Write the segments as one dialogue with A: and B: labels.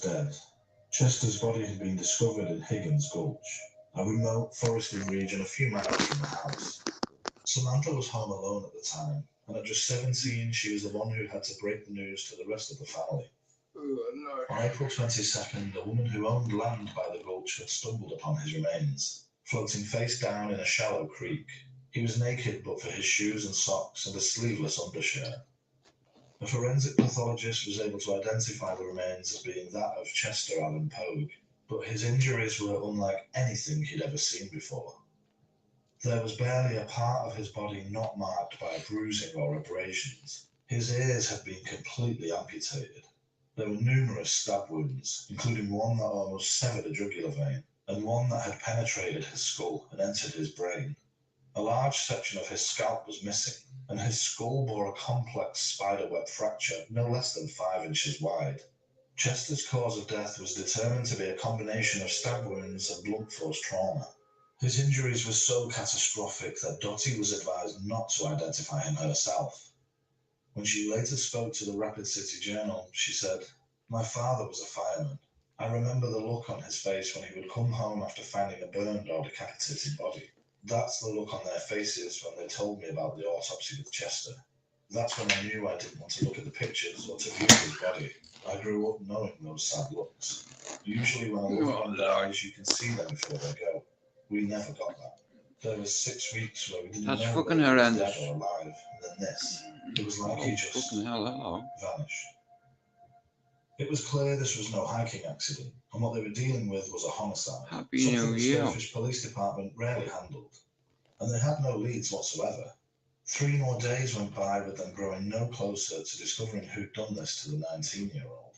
A: dead. Chester's body had been discovered in Higgins Gulch, a remote forested region a few miles from the house. Samantha was home alone at the time, and at just 17, she was the one who had to break the news to the rest of the family. On April 22nd, a woman who owned land by the gulch had stumbled upon his remains, floating face down in a shallow creek. He was naked but for his shoes and socks and a sleeveless undershirt. A forensic pathologist was able to identify the remains as being that of Chester Allen Pogue, but his injuries were unlike anything he'd ever seen before. There was barely a part of his body not marked by bruising or abrasions. His ears had been completely amputated. There were numerous stab wounds, including one that almost severed a jugular vein, and one that had penetrated his skull and entered his brain. A large section of his scalp was missing, and his skull bore a complex spiderweb fracture no less than 5 inches wide. Chester's cause of death was determined to be a combination of stab wounds and blunt force trauma. His injuries were so catastrophic that Dottie was advised not to identify him herself. When she later spoke to the Rapid City Journal, she said, "My father was a fireman. I remember the look on his face when he would come home after finding a burned or decapitated body. That's the look on their faces when they told me about the autopsy with Chester. That's when I knew I didn't want to look at the pictures or to view his body. I grew up knowing those sad looks. Usually when a loved one dies, you can see them before they go. We never got that. There was 6 weeks where we didn't know
B: fucking
A: whether he was
B: horrendous.
A: dead or alive, and then this. It was like he just vanished. It was clear this was no hiking accident, and what they were dealing with was a homicide.
B: Happy New Year.
A: The Surface Police Department rarely handled, and they had no leads whatsoever. 3 more days went by with them growing no closer to discovering who'd done this to the 19-year-old.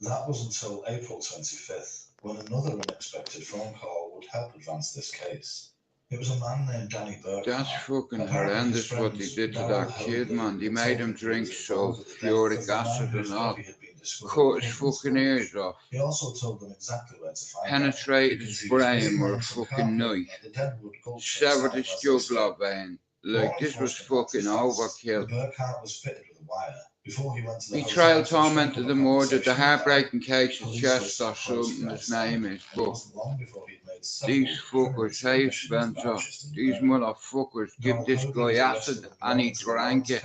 A: That was until April 25th, when another unexpected phone call would help advance this case. It was a man named Danny Burkhart.
B: That's fucking horrendous what they did to that kid, man. They made him drink sulfuric acid and all. Cut his fucking ears off.
A: He also told them exactly where to find
B: penetrated his brain with a fucking knife. Severed his jugular vein. Like, this was fucking overkill.
A: Burkhart was fitted with a wire. Before he went to the
B: Betrayal, tormented, the murder, the heartbreaking case of Chester or something his name is, but these fuckers, hey Spencer, these motherfuckers give this guy acid and he drank it.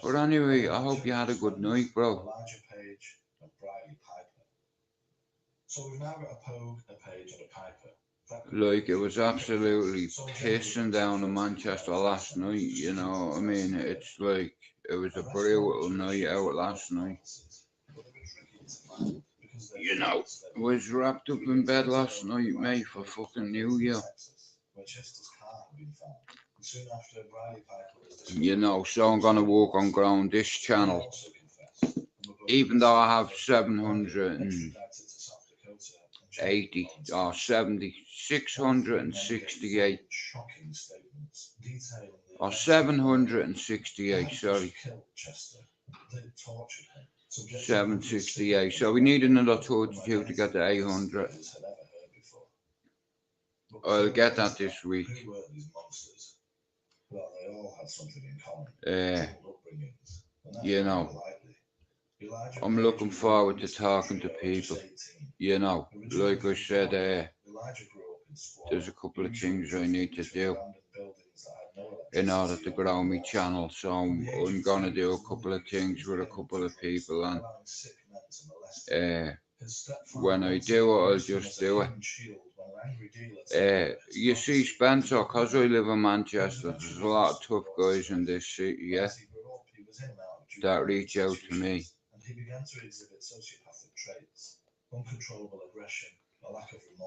B: But anyway, I hope you had a good night, bro.
A: So we've now got a Pogue, a Page and a Piper.
B: Like, it was absolutely pissing down in Manchester last night, you know. I mean, it's like, it was a brutal night out last night. You know, I was wrapped up in bed last night, mate, for fucking New Year. You know, so I'm gonna work on growing this channel. Even though I have 780 or 668 or 768, sorry, 768. So we need another 32 to get to 800. I'll get that this week. You know, I'm looking forward to talking to people. You know, like I said, there's a couple of things I need to do in order to grow my channel. So I'm gonna do a couple of things with a couple of people, and when I do it, I'll just do it. You see, Spencer, because I live in Manchester, there's a lot of tough guys in this city, yeah, that reach out to me.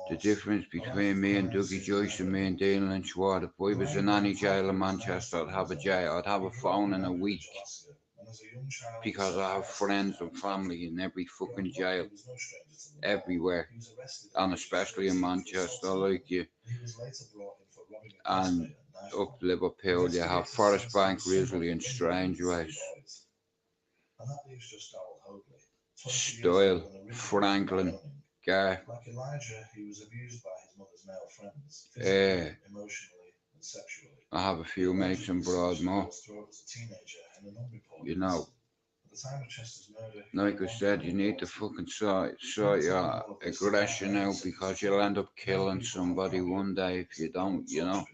B: The difference between me and Dougie Joyce and me and Dean Lynch Ward, if I was in any jail in Manchester, I'd have a phone in a week, because I have friends and family in every fucking jail, everywhere, and especially in Manchester, like you. And up Liverpool, you have Forest Bank, Risley and Strangeways, Style, Franklin, Gar. I have a few mates in Broadmoor. You know, like I said, you need to fucking sort your aggression out, because you'll end up killing somebody one day if you don't, you know.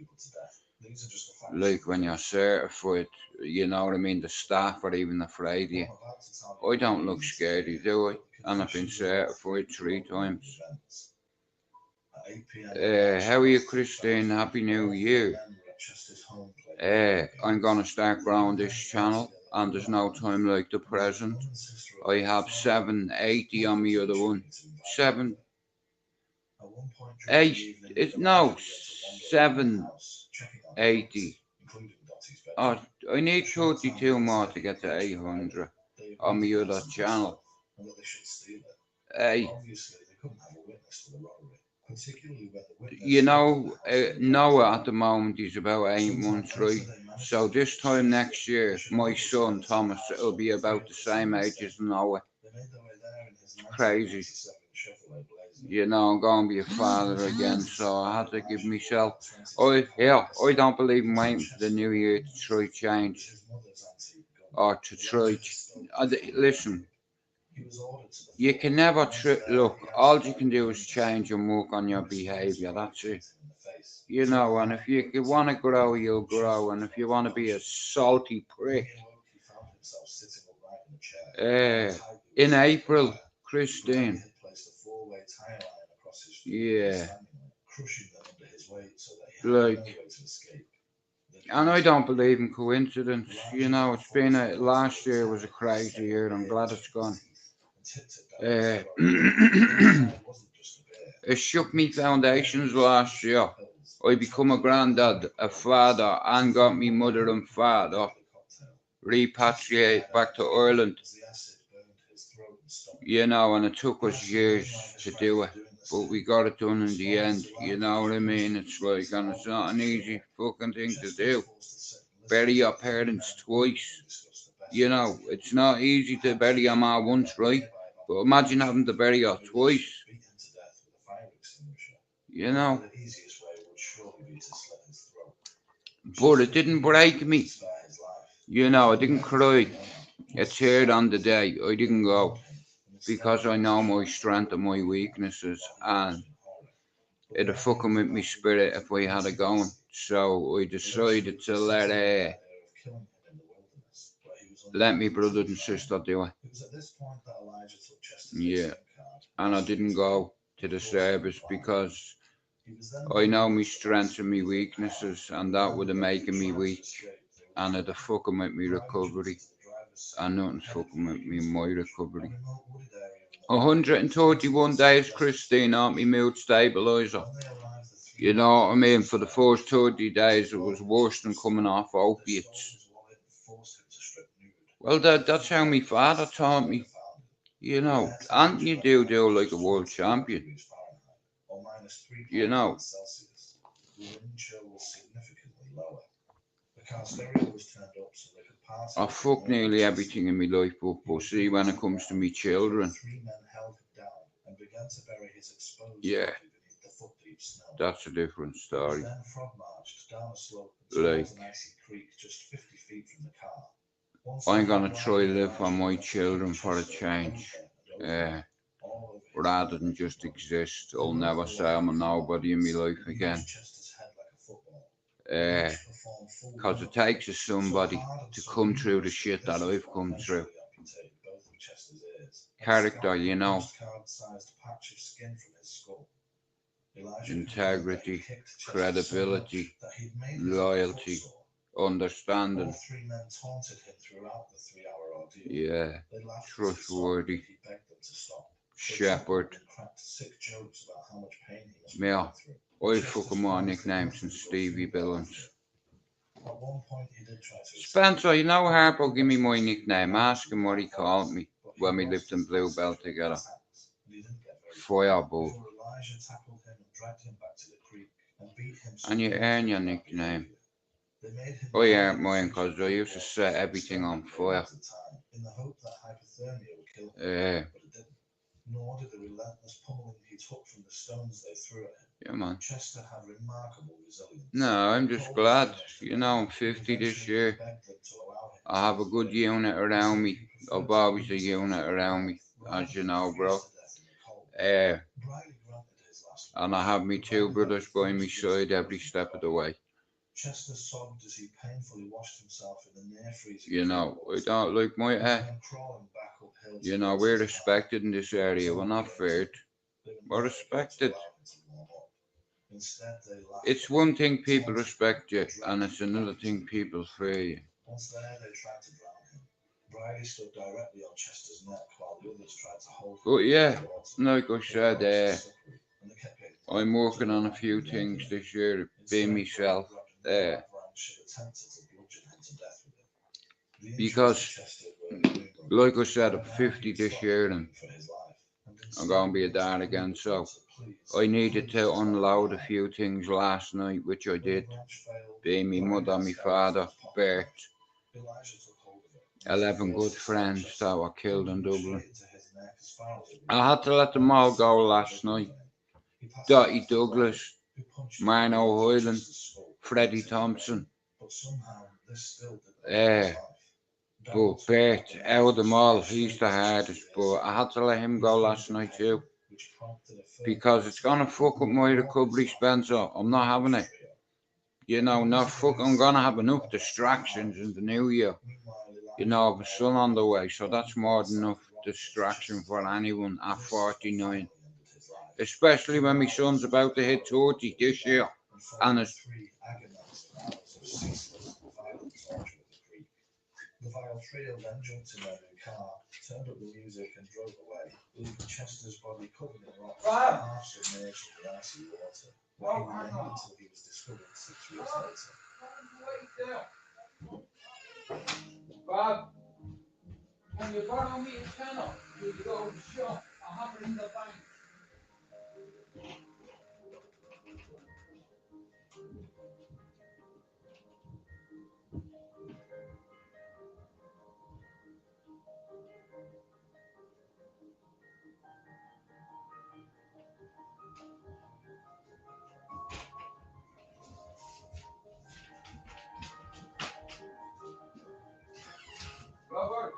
B: Like when you're certified, you know what I mean, the staff are even afraid of you. I don't look scary, do I? And I've been certified 3 times. How are you, Christine? Happy New Year. I'm gonna start growing this channel, and there's no time like the present. I have 780 on my other one. 7, 8, it's no 780. Oh, I need 32 more to get to 800 on my other channel. Hey, you know, Noah at the moment is about 8 months, right? So this time next year, my son Thomas will be about the same age as Noah. Crazy. You know, I'm going to be a father again, so I had to give myself. I don't believe in waiting for the new year to try change. Or to try. Listen, you can never look, all you can do is change and work on your behaviour, that's it. You know, and if you want to grow, you'll grow, and if you want to be a salty prick. In April, Christine. Yeah. Like, and I don't believe in coincidence, you know, it's been last year was a crazy year, I'm glad it's gone. It shook me foundations last year. I become a granddad, a father, and got me mother and father repatriate back to Ireland. You know, and it took us years to do it, but we got it done in the end. You know what I mean? It's like, and it's not an easy fucking thing to do. Bury your parents twice. You know, it's not easy to bury your ma once, right? But imagine having to bury her twice. You know. But it didn't break me. You know, I didn't cry a tear on the day. I didn't go. Because I know my strength and my weaknesses, and it'd fucking with my spirit if I had it going. So I decided to let me brother and sister do it. Yeah, and I didn't go to the service because I know my strengths and my weaknesses, and that would have making me weak, and it'd fucking with me recovery, and nothing's fucking with me in my recovery. 131 days, Christine, aren't me mood stabiliser. You know what I mean? For the first 30 days, it was worse than coming off opiates. Well, that's how my father taught me. You know, and you do like a world champion. You know. I fuck nearly everything in my life, but see, when it comes to me children, yeah, that's a different story. Like, I'm gonna try to live for my children for a change, rather than just exist. I'll never say I'm a nobody in my life again. Because it takes somebody to come through the shit that I've come through. Character, you know. Integrity, credibility, loyalty, understanding. Yeah, trustworthy. Shepherd. Yeah, I fucking more nicknames than Stevie Billings. Spencer, you know Harpo give me my nickname. Ask him what he called me when we lived in Bluebell together. Fireball. And you earn your nickname. I earned mine because I used to set everything on fire. Nor did the relentless pummeling he took from the stones they threw at him. Yeah, man.
A: Chester had remarkable resilience.
B: No, I'm just glad. You know, I'm 50 this year. I have a good unit around me. I've always a unit around me, as you know, bro. And I have me two brothers by my side every step of the way.
A: Chester sobbed as he painfully washed himself in the near freezing.
B: You know, I don't like my You know, we're respected in this area. We're not feared. We're respected. It's one thing people respect you, and it's another thing people fear you.
A: Once there, they tried to drown him. Briley stood directly on Chester's neck while the others tried to hold him.
B: But yeah, like I said, I'm working on a few things this year, being myself. Because, like I said, I'm 50 this year and I'm going to be a dad again, so I needed to unload a few things last night, which I did. Being my mother, my father, Bert, 11 good friends that were killed in Dublin. I had to let them all go last night. Dottie Douglas, Marno Hoyland, Freddie Thompson. But Bert, out of them all, he's the hardest. But I had to let him go last night too. Because it's gonna fuck up my recovery, Spencer. I'm not having it. You know, I'm gonna have enough distractions in the new year. You know, I have a son on the way, so that's more than enough distraction for anyone at 49. Especially when my son's about to hit 30 this year. And it's...
A: The vile trio then jumped in their new car, turned up the music and drove away, leaving Chester's body covered in rocks and half submerged in the icy water, where he remained until he was discovered 6 weeks later.
B: Bob, can you borrow me a tenner? Will you go to the shop? I have it in the bank. Robert.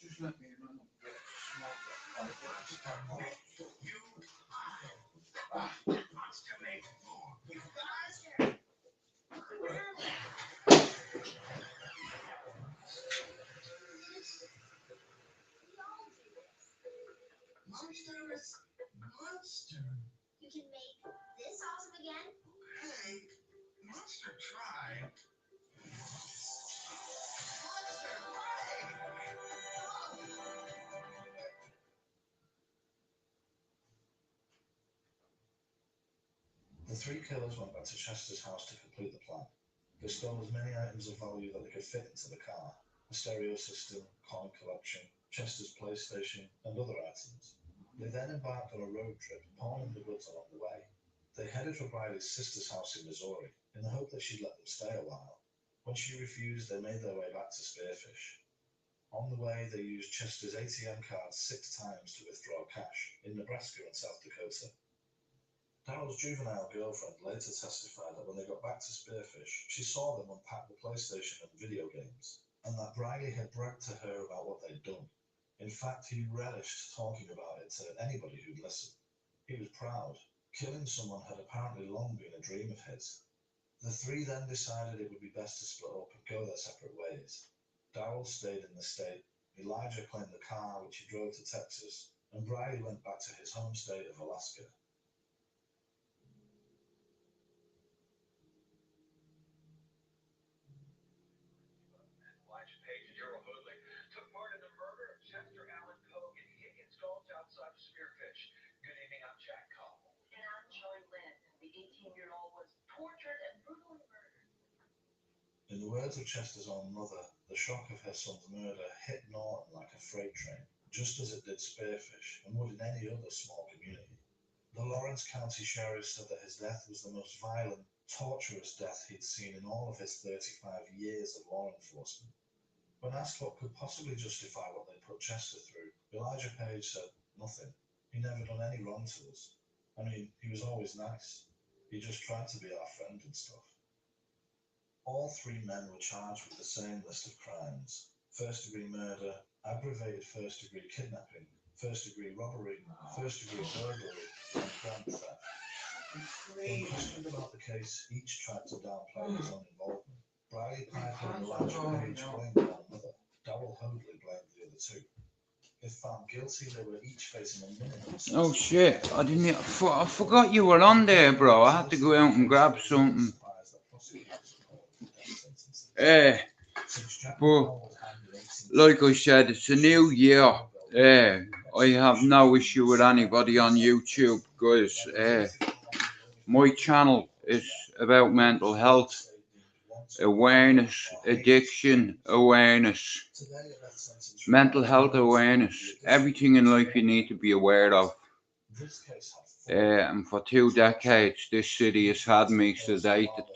B: Just let me run up and get
C: Monster. You can make this awesome again? Hey, Monster, try.
A: The 3 killers went back to Chester's house to complete the plan. They stole as many items of value that they could fit into the car: a stereo system, coin collection, Chester's PlayStation, and other items. They then embarked on a road trip, pawning the goods along the way. They headed for Briley's sister's house in Missouri in the hope that she'd let them stay a while. When she refused, they made their way back to Spearfish. On the way, they used Chester's ATM card 6 times to withdraw cash in Nebraska and South Dakota. Daryl's juvenile girlfriend later testified that when they got back to Spearfish, she saw them unpack the PlayStation and video games, and that Briley had bragged to her about what they'd done. In fact, he relished talking about it to anybody who'd listen. He was proud. Killing someone had apparently long been a dream of his. The three then decided it would be best to split up and go their separate ways. Daryl stayed in the state, Elijah claimed the car which he drove to Texas, and Briley went back to his home state of Alaska. In the words of Chester's own mother, the shock of her son's murder hit Norton like a freight train, just as it did Spearfish and would in any other small community. The Lawrence County Sheriff said that his death was the most violent, torturous death he'd seen in all of his 35 years of law enforcement. When asked what could possibly justify what they put Chester through, Elijah Page said, "Nothing. He never done any wrong to us. I mean, he was always nice. He just tried to be our friend and stuff." All three men were charged with the same list of crimes: first-degree murder, aggravated first-degree kidnapping, first-degree robbery, first-degree burglary, and grand theft. When questioned about the case, each tried to downplay his own involvement. Briley Piper and Elijah Page blamed one another. Darrell Hoadley blamed the other two. If found guilty, they were each facing a minimum.
B: Oh shit! I didn't. I forgot you were on there, bro. I had to go out and grab something. But like I said, it's a new year. I have no issue with anybody on YouTube, guys. My channel is about mental health awareness, addiction awareness, mental health awareness, everything in life you need to be aware of. And for 2 decades, this city has had me sedated.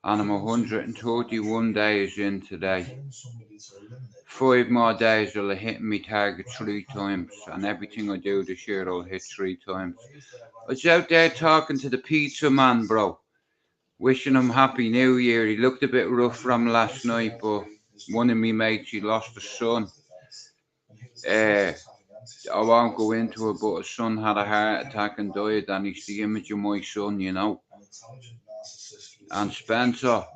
B: And I'm 131 days in today. 5 more days will have hit me target 3 times, and everything I do this year I'll hit 3 times. I was out there talking to the pizza man, bro, wishing him Happy New Year. He looked a bit rough from last night, but one of me mates, he lost a son. I won't go into it, but his son had a heart attack and died, and he's the image of my son, you know. And Spencer,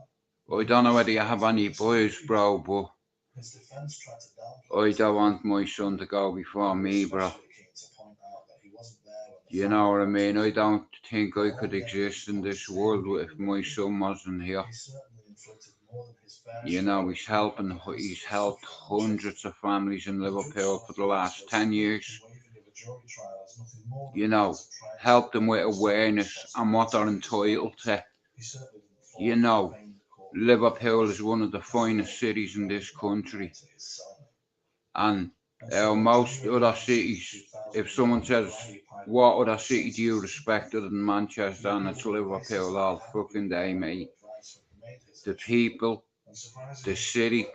B: I don't know whether you have any boys, bro, but I don't want my son to go before me, bro. You know what I mean? I don't think I could exist in this world if my son wasn't here. You know, he's helped hundreds of families in Liverpool for the last 10 years. You know, help them with awareness and what they're entitled to. You know, Liverpool is one of the finest cities in this country. And most other cities, if someone says, what other city do you respect other than Manchester? And it's Liverpool all fucking day, mate. The people, the city,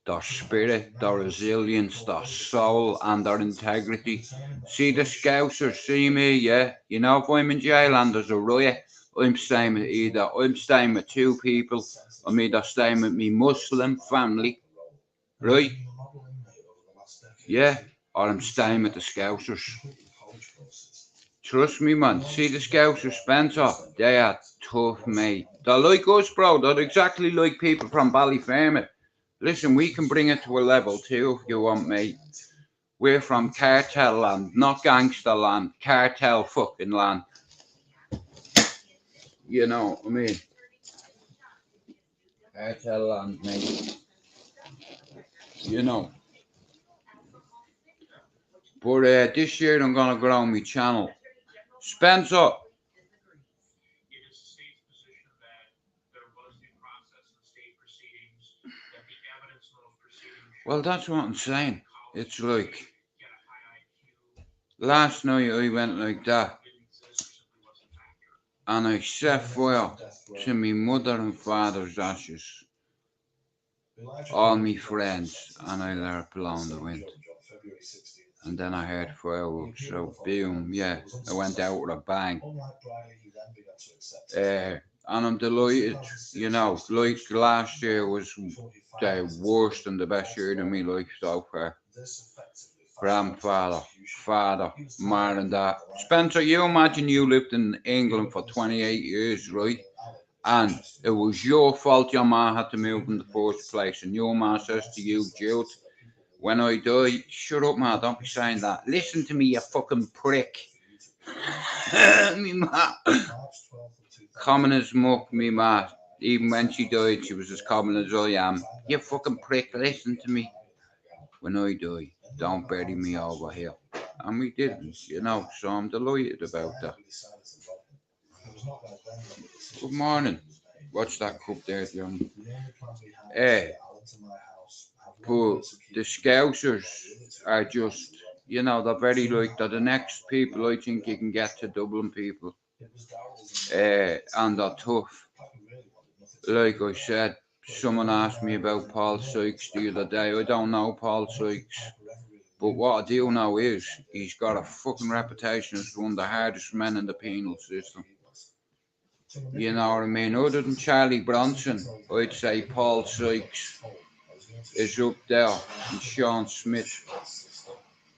B: their spirit, their resilience, their soul, and their integrity. See the Scousers, see me, yeah? You know, if I'm in jail and there's a riot, I'm staying with I'm staying with 2 people. I'm either staying with me Muslim family, right? Yeah, or I'm staying with the Scousers. Trust me, man. See the Scousers, Spencer? They are tough, mate. They're like us, bro. They're exactly like people from Ballyfermot. Listen, we can bring it to a level too if you want, mate. We're from cartel land, not gangster land. Cartel fucking land. You know what I mean? Cartel land, mate. You know. But this year I'm gonna grow my channel. Spencer. Well, that's what I'm saying. It's like last night I went like that. and I set fire to me mother and father's ashes, all me friends, and I let it blow in the wind. And then I heard fireworks, so boom, yeah, I went out with a bang. And I'm delighted, you know, like last year was the worst and the best year of my life so far. Grandfather, father, mother and dad. Spencer, you imagine you lived in England for 28 years, right? And it was your fault your ma had to move in the first place. And your ma says to you, Jude, when I die, shut up, ma, don't be saying that. Listen to me, you fucking prick. Me ma. Common as muck, me ma. Even when she died, she was as common as I am. You fucking prick, listen to me. When I die, don't bury me over here. And we didn't, you know, so I'm delighted about that. Good morning. Watch that cup there, Johnny. But the Scousers are just, you know, they're very like, they're the next people I think you can get to Dublin people. And they're tough. Like I said, someone asked me about Paul Sykes the other day. I don't know Paul Sykes. But what I do know is he's got a fucking reputation as one of the hardest men in the penal system. You know what I mean? Other than Charlie Bronson, I'd say Paul Sykes is up there, and Sean Smith.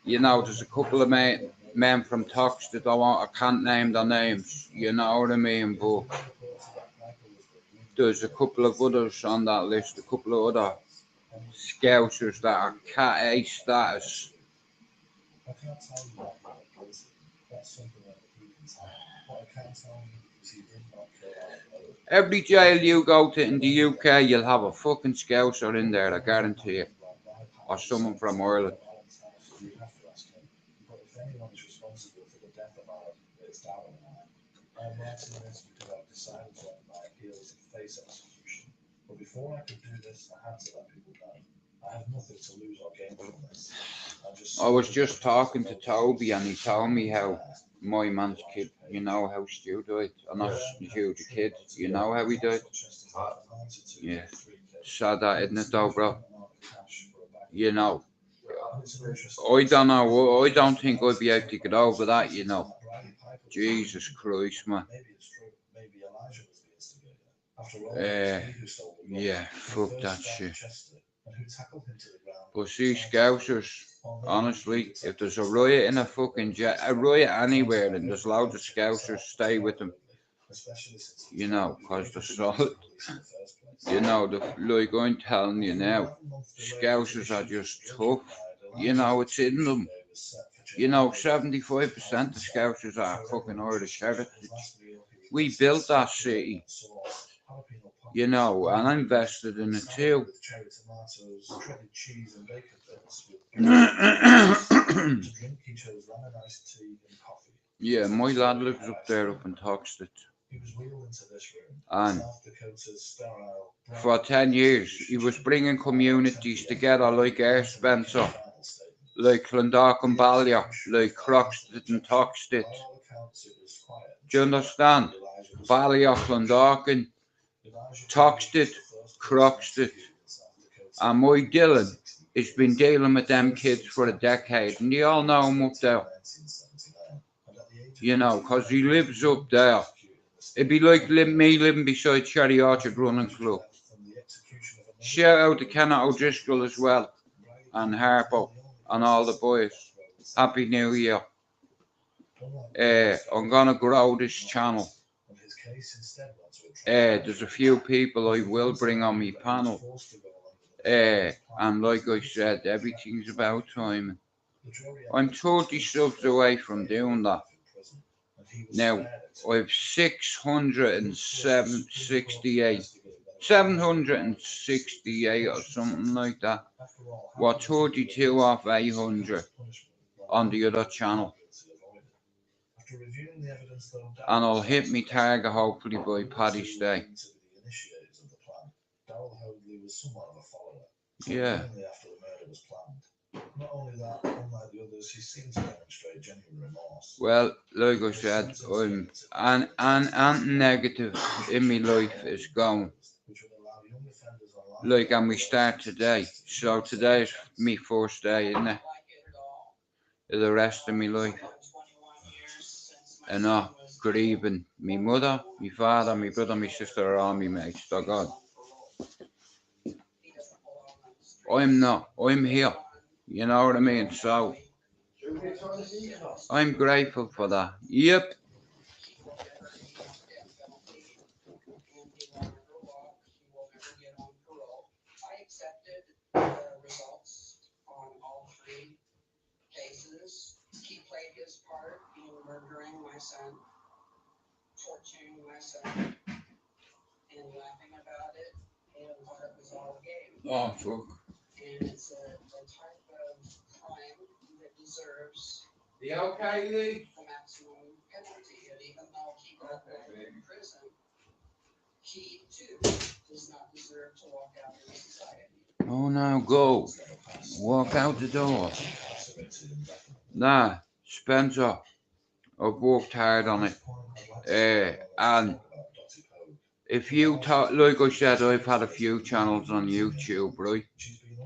B: You know, there's a couple of men from Tox that I can't name their names. You know what I mean? But there's a couple of others on that list, a couple of other Scousers that are Cat A status. Every jail you go to in the UK, you'll have a fucking Scouser in there, I guarantee it. Or someone from Ireland. But before I could do this, I had to let people know. I have nothing to lose or gain from this. I was just talking to Toby and he told me how my man's kid, you know how Stu died? Or not Stu, the kid, you know how he died? Yeah. Sad that, isn't it though, bro? You know. I don't know, I don't think I'd be able to get over that, you know. Jesus Christ, man. Yeah, fuck that shit. But see, Scousers, honestly, if there's a riot in a fucking a riot anywhere and there's loads of Scousers, stay with them. You know, because they're solid. You know, like I'm telling you now, Scousers are just tough. You know, it's in them. You know, 75% of Scousers are fucking Irish heritage. We built that city. You know, and I invested in it too. Yeah, my lad lives up there up in Toxteth. And for 10 years, he was bringing communities together like Spencer, like Clondalk and Ballyer, like Croxteth and Toxteth. Do you understand? Ballyer, Clondalk and Toxteth, Croxteth. And my Dylan has been dealing with them kids for a decade, and they all know him up there. You know, because he lives up there. It'd be like me living beside Cherry Orchard Running Club. Shout out to Kenneth O'Driscoll as well, and Harpo, and all the boys. Happy New Year. I'm gonna grow this channel. There's a few people I will bring on my panel. And like I said, everything's about timing. I'm 30 subs away from doing that. Now, I've 768 or something like that. What, 32 off 800 on the other channel. And I'll hit me target hopefully by Paddy's Day. Yeah.
A: Not only that, unlike the others, he seemed to demonstrate genuine remorse.
B: Well, like I said, I'm negative in my life is gone. Like, and we start today. So today's me first day, isn't it? The rest of my life. And not grieving my mother, my father, my brother, my sister are all my mates. So God. I'm not. I'm here. You know what I mean? So I'm grateful for that. Yep.
D: He played his part in murdering my son, torturing my son, and laughing about it, and thought it was all a game.
B: Oh, fuck.
D: And it's a type of crime that deserves
B: You okay, Lee?
D: the maximum penalty. And even though he got life in prison, he too does not deserve to walk out in society.
B: Oh, now go. Walk out the door. Nah, Spencer, I've worked hard on it. And if you talk, like I said, I've had a few channels on YouTube, right?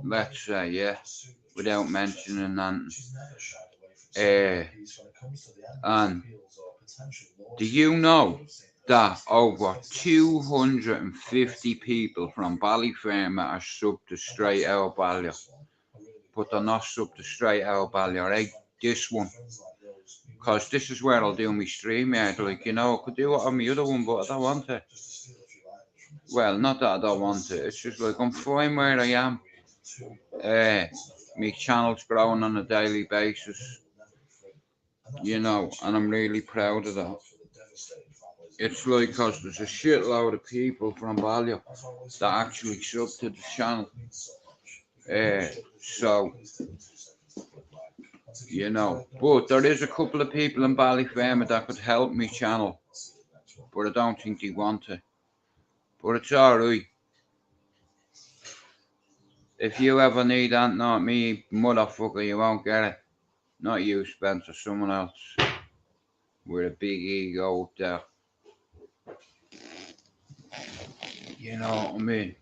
B: Let's say, yeah, without mentioning that. And do you know that over 250 people from Ballyfermot are sub to STRAIGHTOUTTABALLYER? But they're not sub to STRAIGHTOUTTABALLYER, eh? This one. Because this is where I'll do my stream, yeah. Like, you know, I could do it on my other one, but I don't want it. Well, not that I don't want it. It's just like I'm fine where I am. My channel's growing on a daily basis. You know, and I'm really proud of that. It's like, because there's a shitload of people from Ballier that actually sub to the channel. So, you know, but there is a couple of people in Ballyfermot that could help me channel, but I don't think they want to. But it's alright. If you ever need that, not me, motherfucker, you won't get it. Not you, Spencer, someone else with a big ego up there. You know what I mean?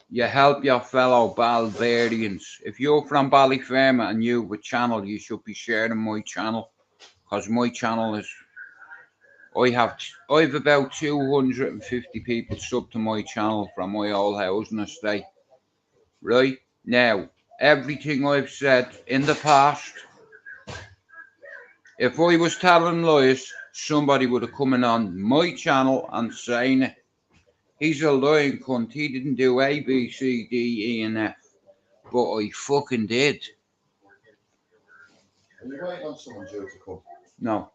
B: You help your fellow Balvarians. If you're from Ballyfermot and you have a channel, you should be sharing my channel. Because my channel is... I've about 250 people sub to my channel from my old housing estate. Right? Now, everything I've said in the past, if I was telling lies, somebody would have come in on my channel and saying it. He's a lying cunt. He didn't do A, B, C, D, E, and F. But I fucking did.
E: Are you waiting on someone due to come?
B: No.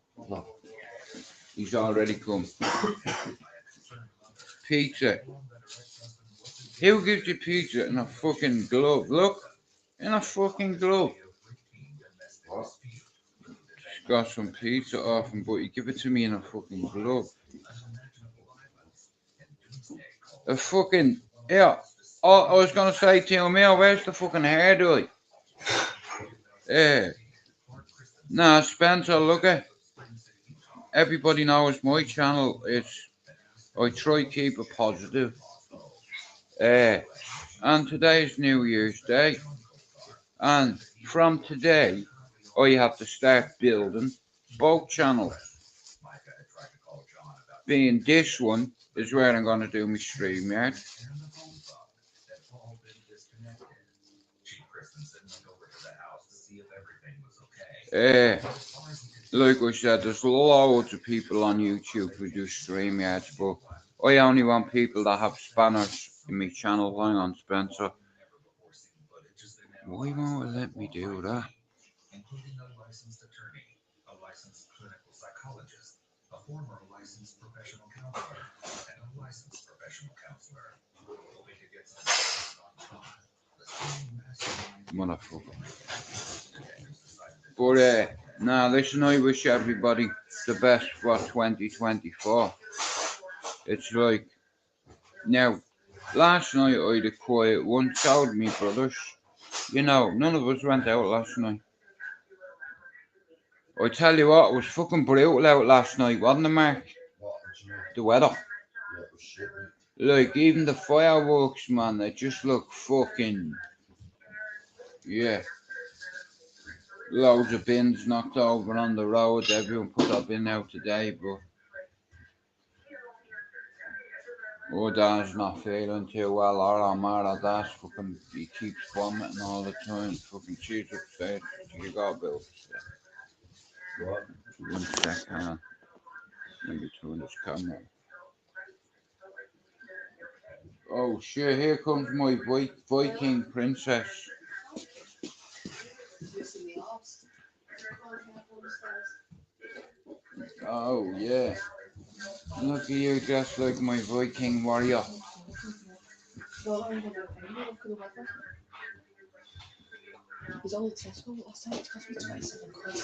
B: He's already come. Pizza. Who gives you pizza in a fucking glove? Look. In a fucking glove.
E: What?
B: He's got some pizza off him, but he give it to me in a fucking glove. A fucking... Yeah. Oh, I was going to say to him, where's the fucking hair dye? Nah, Spencer, look at... Everybody knows my channel is... I try to keep it positive. And today's New Year's Day. And from today, I have to start building both channels. Being this one is where I'm going to do my stream, yeah? Like I said, there's loads of people on YouTube who do stream yards, but I only want people that have spanners in my channel. Hang on, Spencer. Why won't it let me do that?
F: Including a licensed attorney, a licensed clinical psychologist, a former licensed professional counselor, and a licensed professional counselor. Hoping to get some on
B: Motherfucker. But nah, listen, I wish everybody the best for 2024. It's like, now, last night I had a quiet one, told me brothers, You know, none of us went out last night. I tell you what, it was fucking brutal out last night, wasn't it, Mark?
E: What do you mean?
B: The weather.
E: Yeah, it was shit, mate.
B: Like, even the fireworks, man, they just look fucking... Yeah. Loads of bins knocked over on the road. Everyone put their bin out today, but... Oh, Dad's not feeling too well, or our Dad's fucking... He keeps vomiting all the time. Fucking she's upstairs. You got a bit upstairs.
E: What?
B: 1 sec, hang on. Let me turn this camera. Oh shit, here comes my Viking princess. Oh yeah. Look at you dressed like my Viking warrior.
G: He's only Tesco last time, it cost me 27 quid.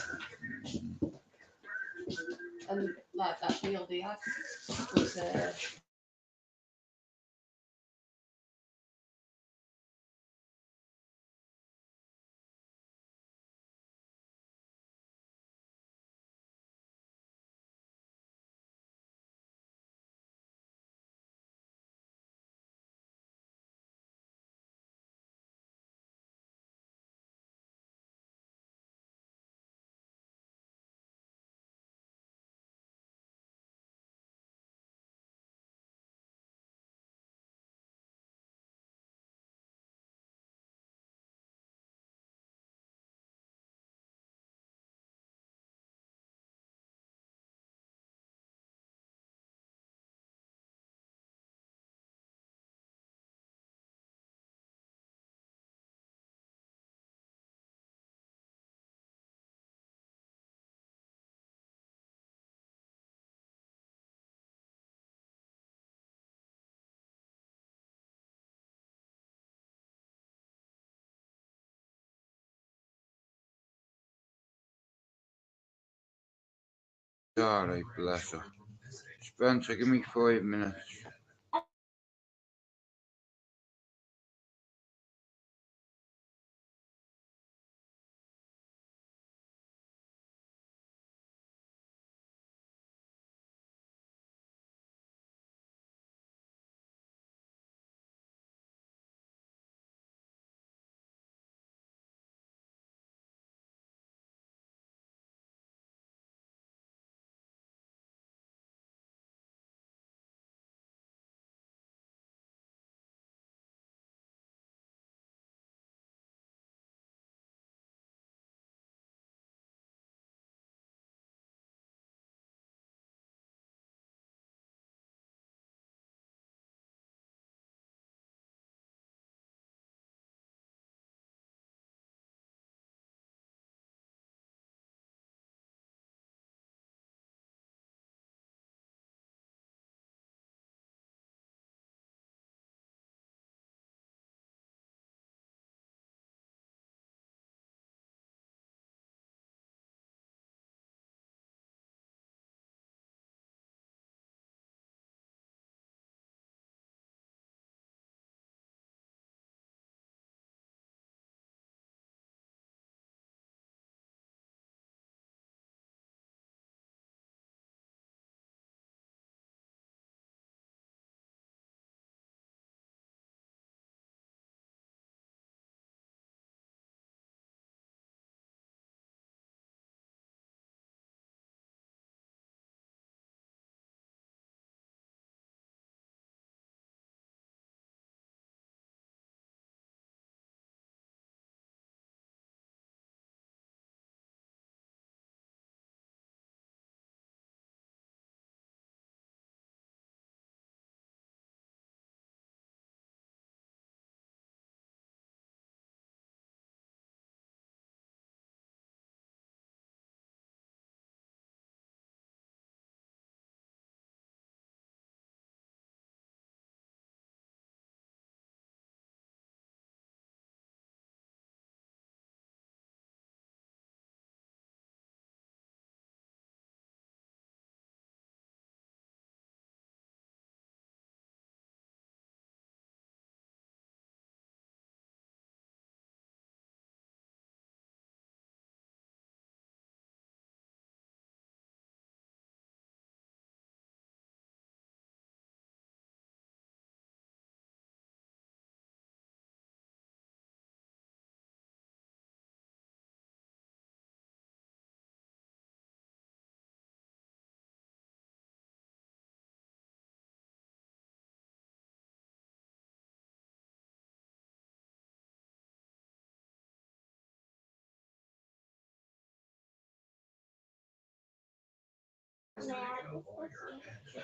G: And like that meal they had was
B: Alright, bless her. Spencer, give me 5 minutes.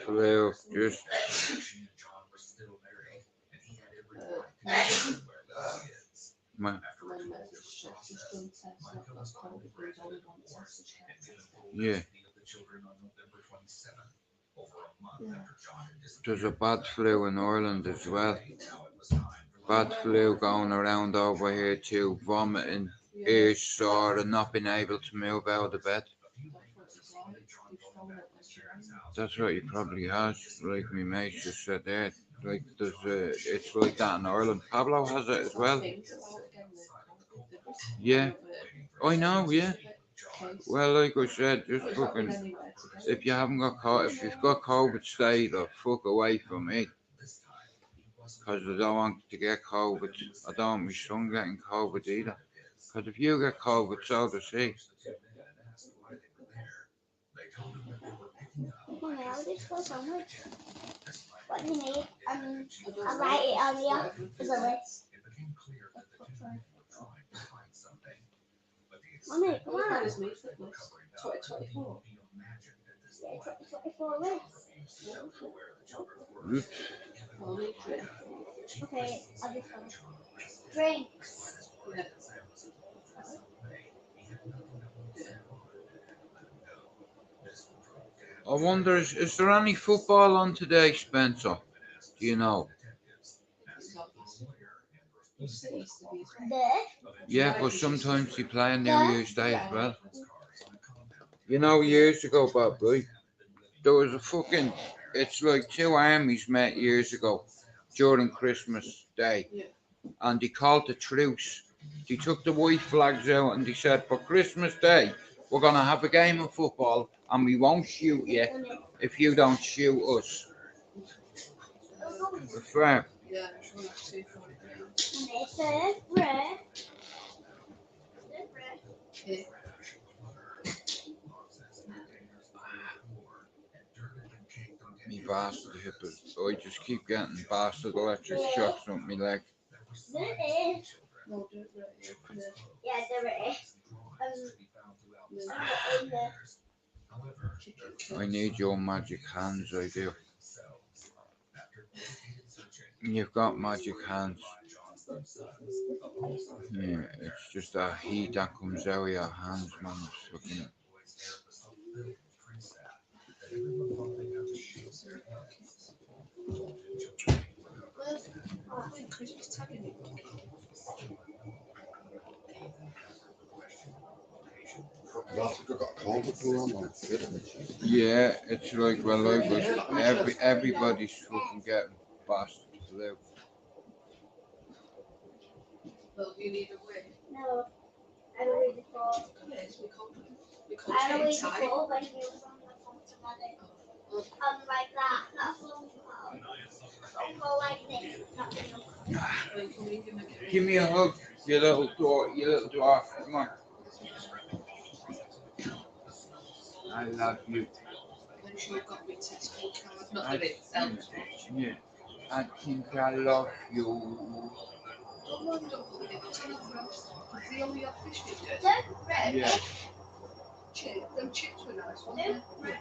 B: Flew, just my, yeah. There's a bad flu in Ireland as well. Bad flu going around over here too, vomiting, ears sore, and not being able to move out of bed. That's what he probably has. Like my mate just said there. Like it's like that in Ireland. Pablo has it as well. Yeah, I know. Yeah. Well, like I said, just fucking. If you haven't got if you've got COVID, stay the fuck away from me. Because I don't want to get COVID. I don't want my son getting COVID either. Because if you get COVID, so does he.
C: Mommy, I'll just go somewhere. What do you need? I'll write it on the list. Mommy, come on. 2024. Yeah, 2024 list. Okay, I'll just go. Drinks.
B: I wonder, is there any football on today, Spencer? Do you know? Yeah, but sometimes they play on New Year's Day as well. You know, years ago, Bob, right? There was a fucking, it's like two armies met years ago during Christmas Day, and they called a truce. They took the white flags out and they said, for Christmas Day, we're going to have a game of football and we won't shoot you if you don't shoot us. Fair. Me bastard hippers. I just keep getting bastard electric shocks up my leg.
C: Yeah, there it is.
B: I need your magic hands, I do. You've got magic hands. Yeah, it's just that heat that comes out of your hands, man. It's fucking... Yeah, it's like, well, like everybody's fucking getting bastard flu.
G: Well, you need a way.
C: No, I don't read the call. I don't read the call when you was on the phone to Mother. Like that, not a phone call. Phone call like this, not
B: Give me a hug, you little dwarf. Come on. I love you. Yeah, I think I love you. Yeah.
G: Them chips were nice, wasn't they?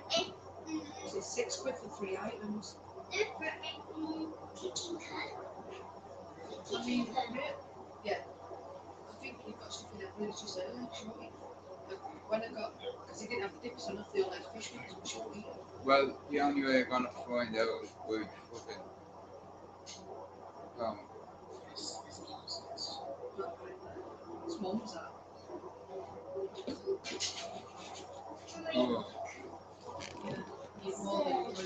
G: It's £6 for 3 items. I mean, yeah. I think he got something that was just shorty. But when I got, because he didn't have the dips on, I feel like fish was shorty.
B: Well, the only way you're gonna find out is by fucking
G: His mum's that.
B: Oh.
G: Yeah, you'd more than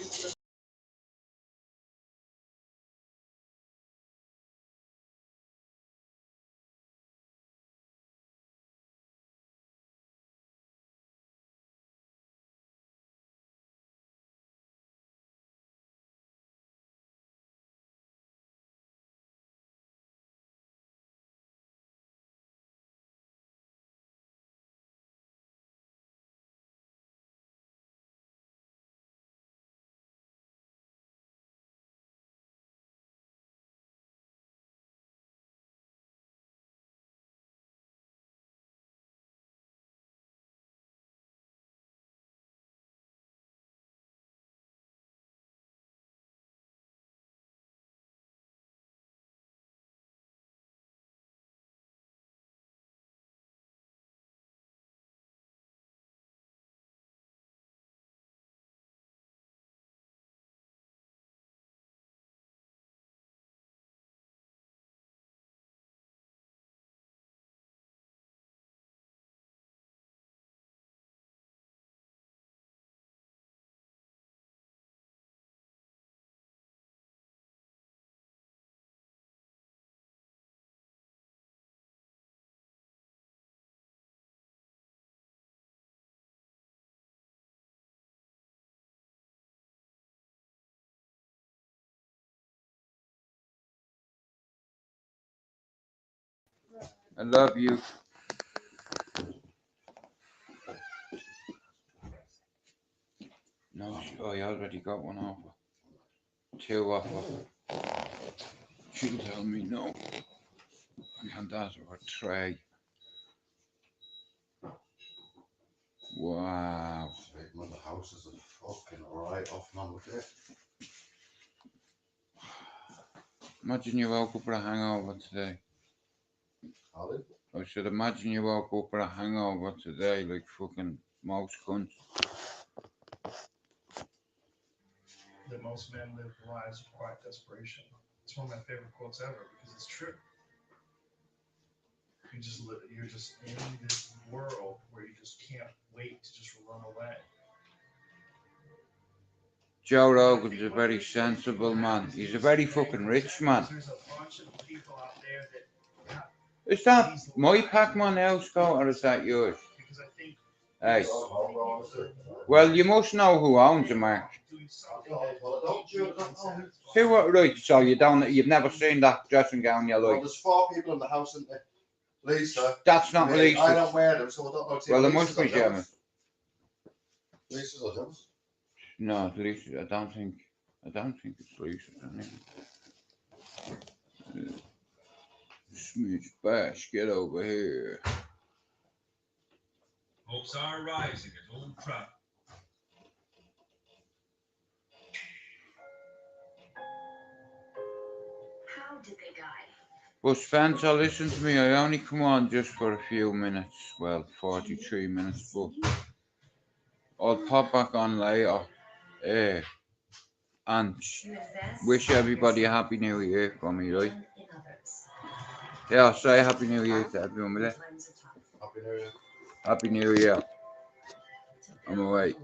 B: I love you. No, oh, you already got one offer. 2 offer. She'll tell me no. And that's a tray. Wow.
E: Sweet, the house is a fucking write-off, man, look at it.
B: Imagine you woke up with a hangover today.
E: Pardon?
B: I said, imagine you woke up with a hangover today, like fucking most cunts.
H: That most men live lives of quiet desperation. It's one of my favorite quotes ever because it's true. You're just in this world where you just can't wait to just run away.
B: Joe Rogan's a very sensible man. He's a very fucking rich man.
H: There's a bunch of people out there that
B: Is that my Pac-Man house coat or is that yours?
H: because I think
B: Hey. Well, you must know who owns it, Mark.
H: doing something that
B: Who? Right, so you've never seen that dressing gown you
E: Well,
B: like?
E: there's 4 people in the house, isn't there? Lisa.
B: That's not
E: me,
B: Lisa.
E: I don't wear them, so I don't know.
B: Well, it must be Gemma.
E: Lisa's or Gemma's?
B: No, Lisa. I don't think it's Lisa. Smooch Bash, get over here.
F: Hopes are rising at Old Trafford.
I: How did they die?
B: Well, Spencer, listen to me. I only come on just for a few minutes. Well, 43 minutes, but I'll pop back on later. And wish everybody a happy new year for me, right? Yeah, I'll say happy new year to everyone, will it?
E: Happy New Year.
B: Happy new year. I'm away.